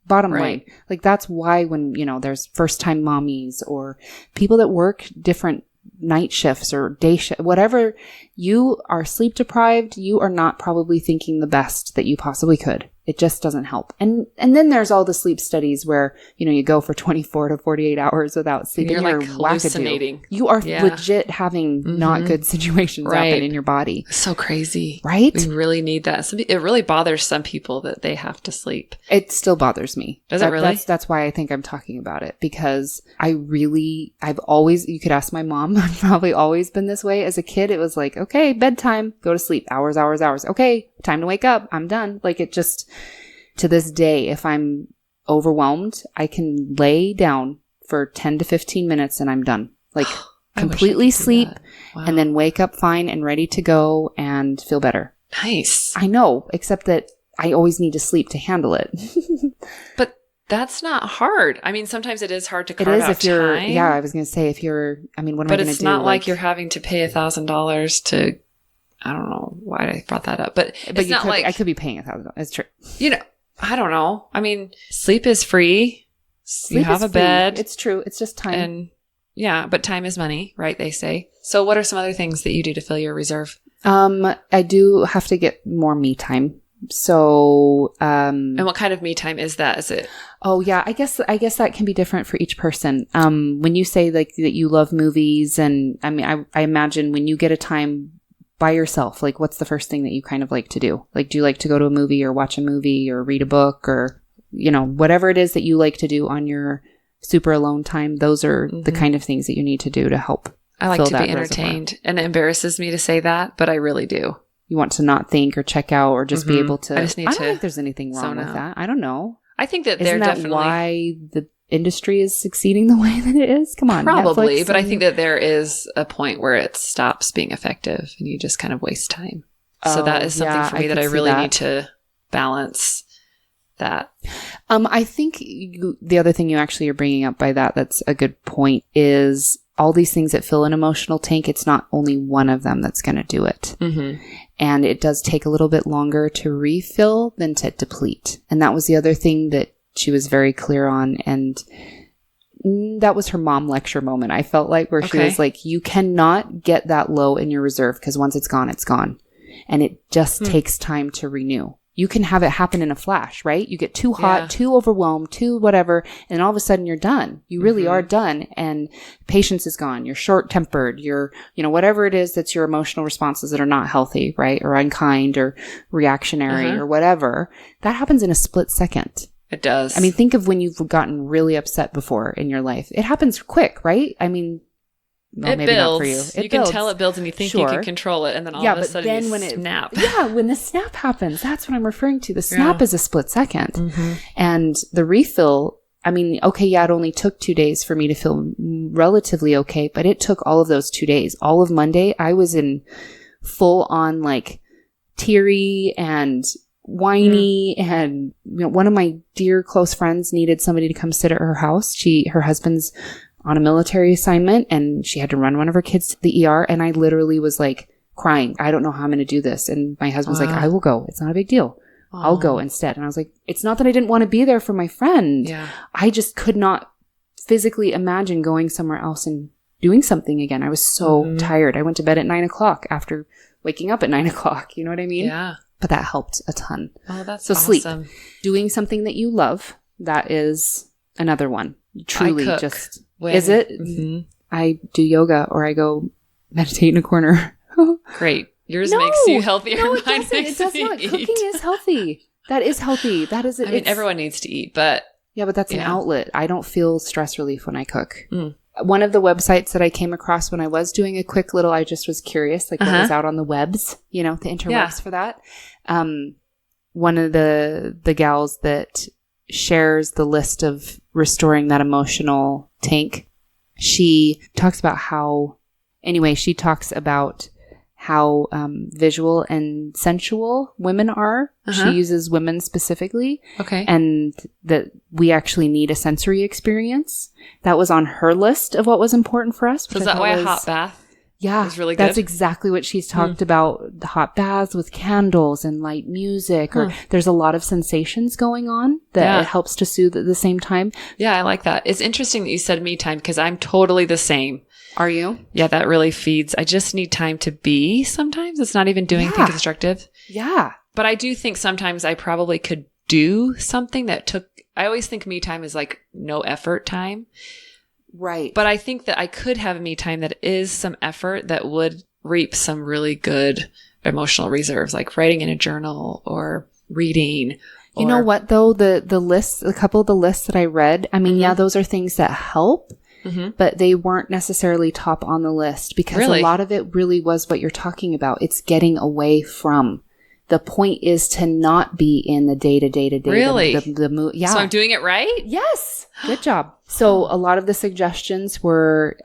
Bottom line. Like, that's why when, there's first time mommies or people that work different night shifts or day shift, whatever, you are sleep deprived, you are not probably thinking the best that you possibly could. It just doesn't help. And then there's all the sleep studies where, you go for 24 to 48 hours without sleeping. You're like hallucinating. You are legit having not good situations happen in your body. So crazy. Right? We really need that. It really bothers some people that they have to sleep. It still bothers me. Does it really? That's why I think I'm talking about it, because I've always, you could ask my mom, I've probably always been this way. As a kid, it was like, okay, bedtime, go to sleep, hours. Okay, time to wake up, I'm done. Like, it just, to this day, if I'm overwhelmed, I can lay down for 10 to 15 minutes and I'm done. Like, completely sleep and then wake up fine and ready to go and feel better. Nice. I know, except that I always need to sleep to handle it. But that's not hard. I mean, sometimes it is hard to carve out if you're, time. yeah, I was going to say, what am I going to do? But it's not like you're having to pay $1,000 to, I don't know why I brought that up, but it's not like I could be paying $1,000. It's true. I don't know. I mean, sleep is free. You have a bed. It's true. It's just time. And yeah, but time is money, right? They say. So what are some other things that you do to fill your reserve? I do have to get more me time. So, and what kind of me time is that? Is it? Oh yeah, I guess that can be different for each person. When you say like that you love movies, and I mean, I imagine when you get a time by yourself, like what's the first thing that you kind of like to do? Like, do you like to go to a movie or watch a movie or read a book or, whatever it is that you like to do on your super alone time? Those are the kind of things that you need to do to help. I like to be entertained, reservoir. And it embarrasses me to say that, but I really do. You want to not think or check out or just be able to. I just need don't think there's anything wrong with that. I don't know. I think that Isn't they're that definitely why the industry is succeeding the way that it is. Come on, probably, Netflix but I think that there is a point where it stops being effective and you just kind of waste time. So that is something for me that I really need to balance. That I think the other thing you actually are bringing up by that's a good point is all these things that fill an emotional tank. It's not only one of them that's going to do it. And it does take a little bit longer to refill than to deplete. And that was the other thing that she was very clear on. And that was her mom lecture moment. I felt like where she was like, you cannot get that low in your reserve because once it's gone, it's gone. And it just takes time to renew. You can have it happen in a flash, right? You get too hot, too overwhelmed, too whatever, and all of a sudden you're done. You really are done, and patience is gone. You're short-tempered. You're, whatever it is that's your emotional responses that are not healthy, right? Or unkind or reactionary or whatever. That happens in a split second. It does. I mean, think of when you've gotten really upset before in your life. It happens quick, right? I mean, well, it maybe builds. Not for you. You can tell it builds and you think you can control it. And then all of a sudden then you when snap. When the snap happens, that's what I'm referring to. The snap is a split second. And the refill, I mean, okay, it only took 2 days for me to feel relatively okay, but it took all of those 2 days. All of Monday, I was in full on like teary and whiny and one of my dear close friends needed somebody to come sit at her house. Her husband's on a military assignment and she had to run one of her kids to the ER, and I literally was like crying. I don't know how I'm going to do this. And my husband's like, I will go. It's not a big deal. I'll go instead. And I was like, it's not that I didn't want to be there for my friend. I just could not physically imagine going somewhere else and doing something again. I was so tired. I went to bed at 9:00 after waking up at 9:00. You know what I mean? Yeah. But that helped a ton. Oh, that's so awesome. Sleep. Doing something that you love, that is another one. Truly just... Is it? I do yoga or I go meditate in a corner. Great. Yours makes you healthier. No, it doesn't. It does not. Cooking is healthy. That is healthy. That is it. I mean, everyone needs to eat, but... Yeah, but that's an outlet. I don't feel stress relief when I cook. One of the websites that I came across when I was doing a quick little, I just was curious, like what was out on the webs, the interwebs for that. One of the gals that shares the list of restoring that emotional tank, she talks about how Anyway, she talks about how visual and sensual women are. She uses women specifically. Okay. And that we actually need a sensory experience. That was on her list of what was important for us. So is that why a hot bath is really good? That's exactly what she's talked about. The hot baths with candles and light music. Or there's a lot of sensations going on that it helps to soothe at the same time. Yeah, I like that. It's interesting that you said me time because I'm totally the same. Are you? Yeah, that really feeds. I just need time to be sometimes. It's not even doing anything constructive. Yeah. But I do think sometimes I probably could do something that took, I always think me time is like no effort time. Right. But I think that I could have me time that is some effort that would reap some really good emotional reserves, like writing in a journal or reading. You know what though? The lists, a couple of the lists that I read, I mean, yeah, those are things that help. But they weren't necessarily top on the list because a lot of it really was what you're talking about. It's getting away from. The point is to not be in the day-to-day. Really? Yeah. So I'm doing it right? Yes. Good job. So a lot of the suggestions were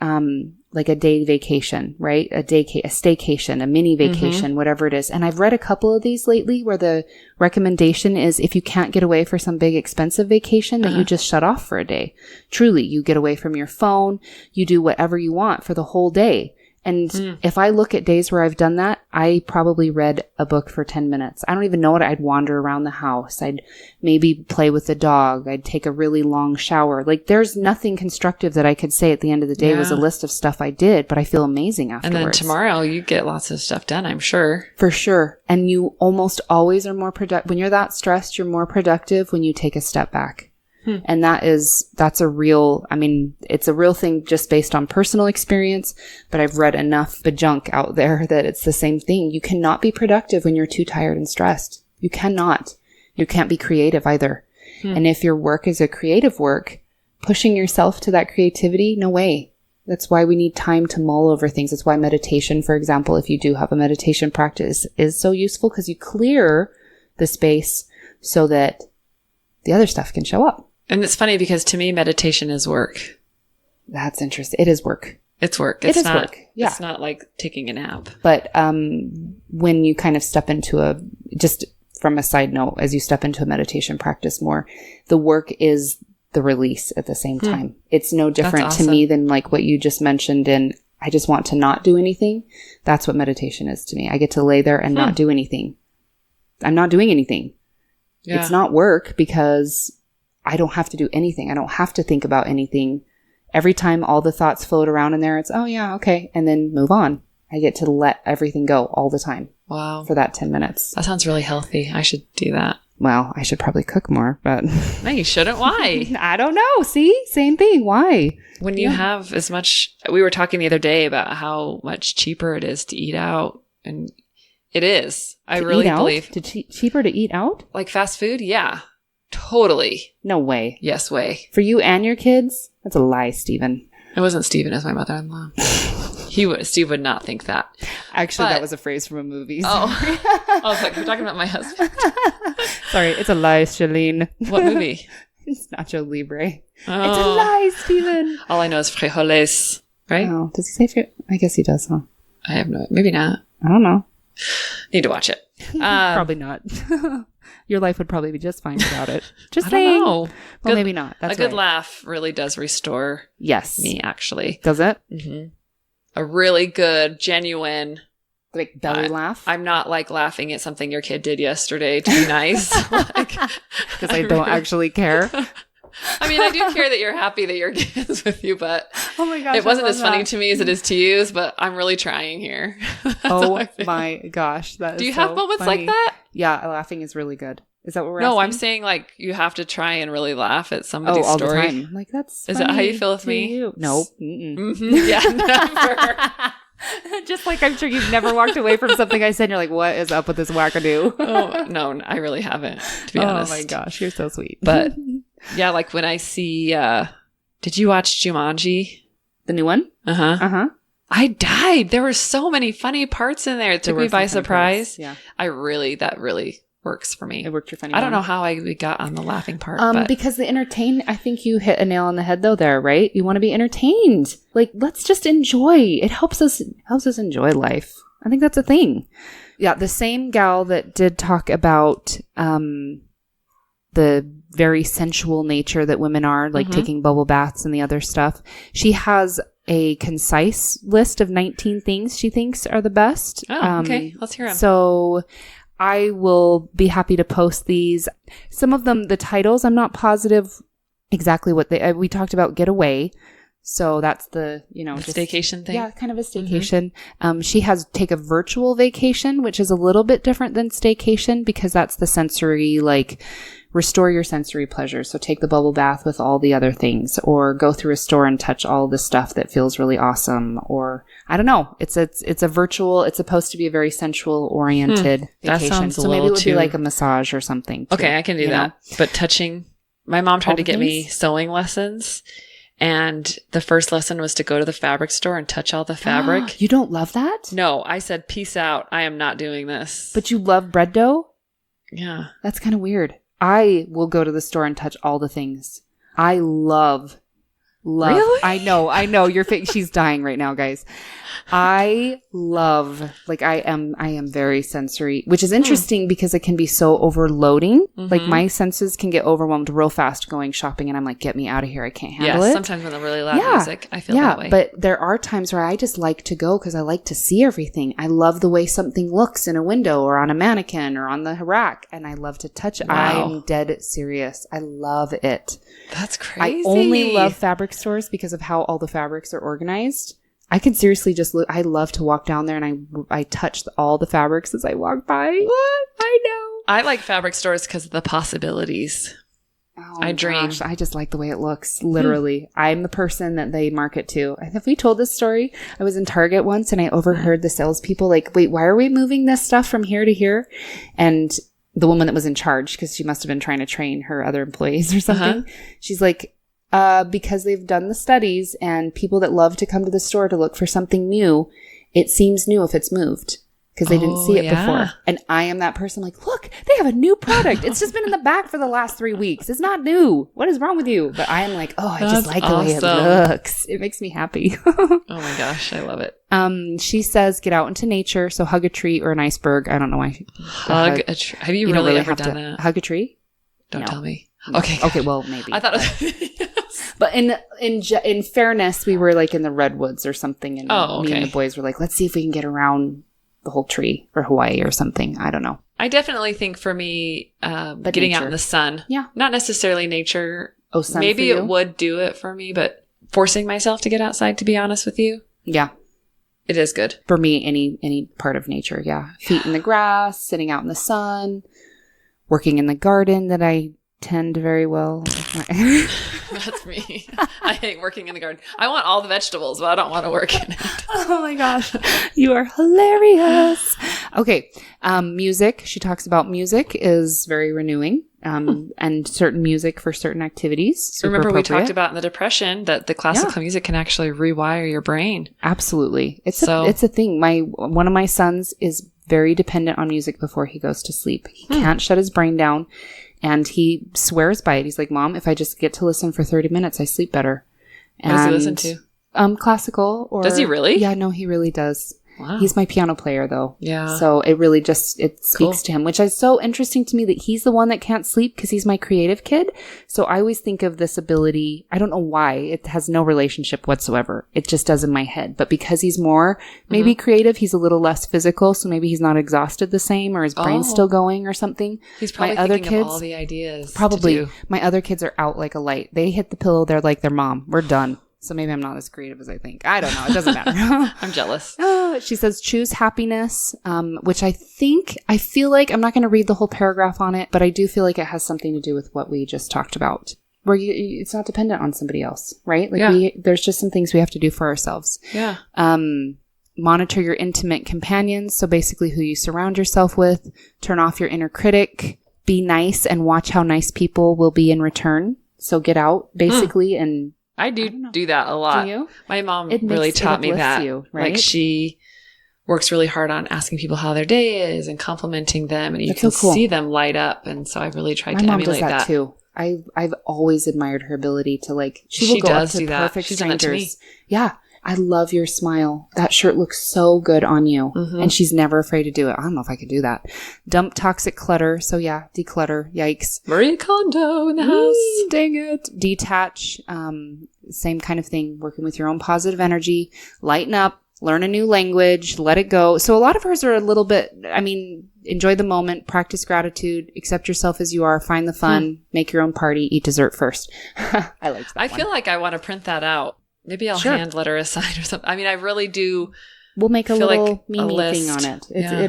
like a day vacation, right? A staycation, a mini vacation, whatever it is. And I've read a couple of these lately where the recommendation is if you can't get away for some big expensive vacation, that you just shut off for a day. Truly, you get away from your phone, you do whatever you want for the whole day. And if I look at days where I've done that, I probably read a book for 10 minutes. I don't even know what I'd wander around the house. I'd maybe play with the dog. I'd take a really long shower. Like there's nothing constructive that I could say at the end of the day was a list of stuff I did, but I feel amazing afterwards. And then tomorrow you get lots of stuff done, I'm sure. For sure. And you almost always are more productive. When you're that stressed, you're more productive when you take a step back. And that's a real, I mean, it's a real thing just based on personal experience, but I've read enough junk out there that it's the same thing. You cannot be productive when you're too tired and stressed. You cannot. You can't be creative either. And if your work is a creative work, pushing yourself to that creativity, no way. That's why we need time to mull over things. That's why meditation, for example, if you do have a meditation practice, is so useful because you clear the space so that the other stuff can show up. And it's funny because to me, meditation is work. That's interesting. It is work. It's work. It is work. Yeah. It's not like taking a nap. But when you kind of step into just from a side note, as you step into a meditation practice more, the work is the release at the same time. It's no different to me than like what you just mentioned in I just want to not do anything. That's what meditation is to me. I get to lay there and not do anything. I'm not doing anything. Yeah. It's not work because I don't have to do anything. I don't have to think about anything. Every time all the thoughts float around in there, it's, oh yeah, okay. And then move on. I get to let everything go all the time. Wow. For that 10 minutes. That sounds really healthy. I should do that. Well, I should probably cook more, but... No, you shouldn't. Why? I don't know. See? Same thing. Why? When you have as much... We were talking the other day about how much cheaper it is to eat out. And it is. I really believe. Cheaper to eat out? Like fast food? Yeah. Totally. No way. Yes way. For you and your kids? That's a lie, Stephen. It wasn't Stephen, it was my mother-in-law. Steve would not think that. Actually, that was a phrase from a movie. Oh. I was like, you're talking about my husband. Sorry, it's a lie, Chalene. What movie? It's Nacho Libre. Oh. It's a lie, Stephen. All I know is frijoles, right? Oh, does he say I guess he does, huh? I have no... Maybe not. I don't know. Need to watch it. Probably not. Your life would probably be just fine without it. Just saying. I don't know. Well, maybe not. That's a good laugh really does restore me, actually. Does it? Mm-hmm. A really good, genuine... Like belly laugh? I'm not like laughing at something your kid did yesterday to be nice. Because I don't actually care. I mean, I do care that you're happy that your kid's with you, but oh my gosh, it wasn't as funny to me as it is to you, but I'm really trying here. Oh my gosh. Do you have moments like that? Yeah, laughing is really good. Is that what we're asking? No, I'm saying like you have to try and really laugh at somebody's all story. The time. Like that's Is that how you feel with me? No. Yeah, never. Just like I'm sure you've never walked away from something I said and you're like, what is up with this wackadoo? Oh, no, I really haven't, to be honest. Oh my gosh, you're so sweet. But yeah, like when I see, did you watch Jumanji? The new one? Uh-huh. Uh-huh. I died. There were so many funny parts in there. It took me by surprise. Yeah. That really works for me. It worked your funny I don't bone. know how we got on the laughing part. But Because I think you hit a nail on the head though there, right? You want to be entertained. Like, let's just enjoy. It helps us enjoy life. I think that's a thing. Yeah, the same gal that did talk about the very sensual nature that women are, like taking bubble baths and the other stuff. She has a concise list of 19 things she thinks are the best. Oh, okay. Let's hear them. So I will be happy to post these. Some of them, the titles, I'm not positive exactly what we talked about getaway. So that's the staycation thing. Yeah, kind of a staycation. She has take a virtual vacation, which is a little bit different than staycation because that's the sensory, like restore your sensory pleasure. So take the bubble bath with all the other things, or go through a store and touch all the stuff that feels really awesome. Or I don't know. It's a virtual. It's supposed to be a very sensual oriented That vacation. sounds a so maybe little it would be like a massage or something. Too, okay, I can do that. But touching, my mom tried to get me things? sewing lessons. And the first lesson was to go to the fabric store and touch all the fabric. You don't love that? No, I said, peace out. I am not doing this. But you love bread dough? Yeah. That's kind of weird. I will go to the store and touch all the things. I love. Really? I know. She's dying right now, guys. I love, like, I am very sensory, which is interesting because it can be so overloading. Like, my senses can get overwhelmed real fast going shopping, and I'm like, get me out of here. I can't handle it. Sometimes with the really loud music, I feel that way. But there are times where I just like to go because I like to see everything. I love the way something looks in a window or on a mannequin or on the rack, and I love to touch it. Wow. I'm dead serious. I love it. That's crazy. I only love fabric stores because of how all the fabrics are organized. I can seriously just look. I love to walk down there and I touch all the fabrics as I walk by. What? I know. I like fabric stores because of the possibilities. Oh, I dream. Gosh, I just like the way it looks. Literally. I'm the person that they market to. Have we told this story? I was in Target once and I overheard the salespeople like, wait, why are we moving this stuff from here to here? And the woman that was in charge, because she must have been trying to train her other employees or something. She's like, because they've done the studies and people that love to come to the store to look for something new, it seems new if it's moved because they didn't see it before. And I am that person like, look, they have a new product. It's just been in the back for the last 3 weeks. It's not new. What is wrong with you? But I am like, oh, I just like the way it looks. It makes me happy. Oh my gosh, I love it. She says, get out into nature. So hug a tree or an iceberg. I don't know why. Hug a tree. Have you really ever done that? Hug a tree? Don't tell me. Okay. Okay. Well, maybe. I thought it was... But in fairness, we were like in the redwoods or something, and me and the boys were like, let's see if we can get around the whole tree or Hawaii or something. I don't know. I definitely think for me, getting out in the sun. Yeah. Not necessarily nature. Oh, sun. Maybe it would do it for me, but forcing myself to get outside, to be honest with you. Yeah. It is good. For me, any part of nature. Yeah. Feet in the grass, sitting out in the sun, working in the garden that I tend very well. That's me. I hate working in the garden. I want all the vegetables, but I don't want to work in it. Oh my gosh. You are hilarious. Okay. Music. She talks about music is very renewing. And certain music for certain activities. Remember we talked about in the depression that the classical music can actually rewire your brain. Absolutely. It's a thing. One of my sons is very dependent on music before he goes to sleep. He can't shut his brain down. And he swears by it. He's like, Mom, if I just get to listen for 30 minutes, I sleep better. What does he listen to? Classical. Does he really? Yeah, no, he really does. Wow. He's my piano player, though. Yeah. So it really just, it speaks to him, which is so interesting to me that he's the one that can't sleep because he's my creative kid. So I always think of this ability. I don't know why. It has no relationship whatsoever. It just does in my head. But because he's more maybe creative, he's a little less physical. So maybe he's not exhausted the same or his brain's still going or something. He's probably thinking of all the ideas. Probably. My other kids are out like a light. They hit the pillow. They're like their mom. We're done. So maybe I'm not as creative as I think. I don't know. It doesn't matter. I'm jealous. She says, choose happiness, which I feel like, I'm not going to read the whole paragraph on it, but I do feel like it has something to do with what we just talked about, where it's not dependent on somebody else, right? Like there's just some things we have to do for ourselves. Yeah. Monitor your intimate companions. So basically who you surround yourself with, turn off your inner critic, be nice and watch how nice people will be in return. So get out basically and I do that a lot. Do you? My mom really taught me that. You, right? Like works really hard on asking people how their day is and complimenting them, and you That's can so cool. see them light up. And so I've really tried My to mom does emulate that that. too. I've always admired her ability to like, she will She go up does to do that. perfect She's done that to me. strangers. Yeah. I love your smile. That shirt looks so good on you. Mhm. And she's never afraid to do it. I don't know if I could do that. Dump toxic clutter. So yeah, declutter. Yikes. Marie Kondo in the house. Dang it. Detach. Same kind of thing. Working with your own positive energy. Lighten up. Learn a new language. Let it go. So a lot of hers are a little bit, enjoy the moment. Practice gratitude. Accept yourself as you are. Find the fun. Make your own party. Eat dessert first. I liked that I one. feel like I want to print that out. Maybe I'll Sure. hand letter a sign or something. I really do. We'll make a feel little like a meme thing list. on it. Yeah.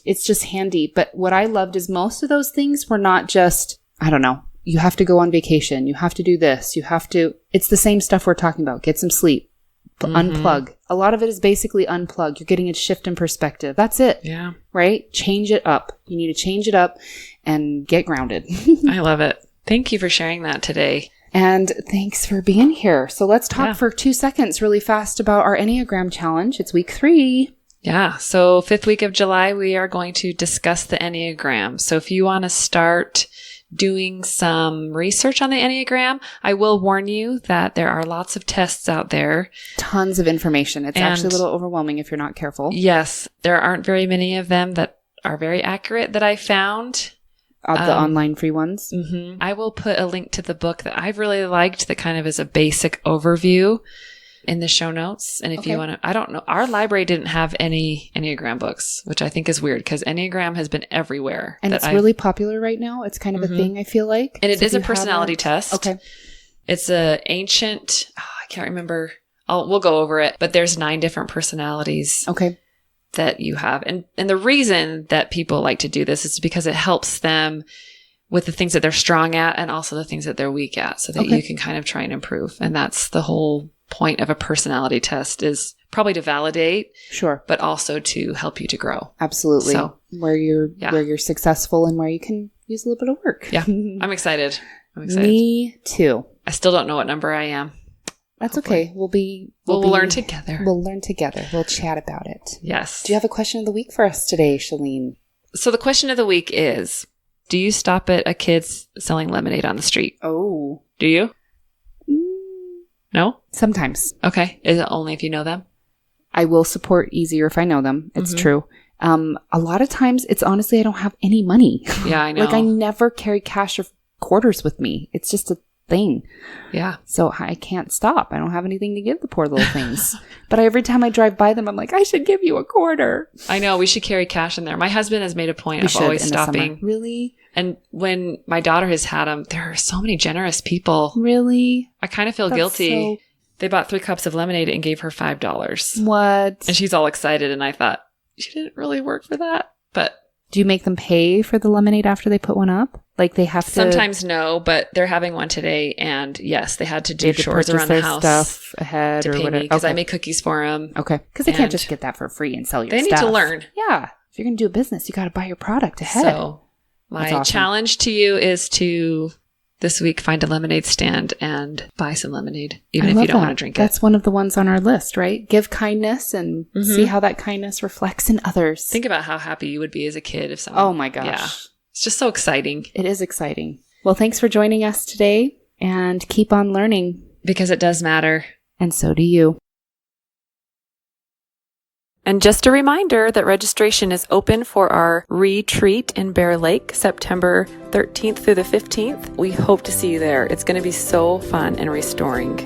It's just handy. But what I loved is most of those things were not just, I don't know, you have to go on vacation. You have to do this. It's the same stuff we're talking about. Get some sleep. Unplug. A lot of it is basically unplug. You're getting a shift in perspective. That's it. Yeah. Right? Change it up. You need to change it up and get grounded. I love it. Thank you for sharing that today. And thanks for being here. So let's talk Yeah. for 2 seconds really fast about our Enneagram challenge. It's week 3. Yeah. So 5th week of July, we are going to discuss the Enneagram. So if you want to start doing some research on the Enneagram, I will warn you that there are lots of tests out there. Tons of information. It's actually a little overwhelming if you're not careful. Yes. There aren't very many of them that are very accurate that I found. The online free ones. Mm-hmm. I will put a link to the book that I've really liked that kind of is a basic overview in the show notes. And if you want to, I don't know, our library didn't have any Enneagram books, which I think is weird because Enneagram has been everywhere. And it's really popular right now. It's kind of a thing, I feel like. And it So is if a you personality haven't- test. Okay. It's a ancient, I can't remember. We'll go over it, but there's 9 different personalities Okay. that you have. And the reason that people like to do this is because it helps them with the things that they're strong at and also the things that they're weak at so that you can kind of try and improve. And that's the whole point of a personality test, is probably to validate, Sure. but also to help you to grow. Absolutely. So, where you're successful and where you can use a little bit of work. Yeah. I'm excited. Me too. I still don't know what number I am. That's Hopefully. okay. We'll learn together. We'll learn together. We'll chat about it. Yes. Do you have a question of the week for us today, Chalene? So the question of the week is, do you stop at a kid's selling lemonade on the street? Oh. Do you? No? Sometimes. Okay. Is it only if you know them? I will support easier if I know them. It's true. A lot of times it's honestly, I don't have any money. Yeah, I know. Like I never carry cash or quarters with me. It's just a thing. Yeah. So I can't stop. I don't have anything to give the poor little things. But every time I drive by them, I'm like, I should give you a quarter. I know. We should carry cash in there. My husband has made a point We of should always in the summer. stopping. Really? And when my daughter has had them, there are so many generous people. Really? I kind of feel That's guilty. They bought 3 cups of lemonade and gave her $5. What? And she's all excited. And I thought, she didn't really work for that. But Do you make them pay for the lemonade after they put one up? Like they have to sometimes no, but they're having one today. And yes, they had to do chores around the their house stuff ahead to or pay whatever. me because I Okay. make cookies for them. Okay. Because they can't And just get that for free and sell your They stuff. need to learn. Yeah. If you're going to do a business, you got to buy your product ahead. So my That's awesome. challenge to you is to this week find a lemonade stand and buy some lemonade, even I if love you don't that. want to drink That's one of the ones on our list, right? Give kindness and see how that kindness reflects in others. it. Think about how happy you would be as a kid if someone. Oh my gosh. Yeah. It's just so exciting It is exciting. Well, thanks for joining us today and keep on learning. because it does matter. And so do you. And just a reminder that registration is open for our retreat in Bear Lake, September 13th through the 15th. We hope to see you there. It's going to be so fun and restoring.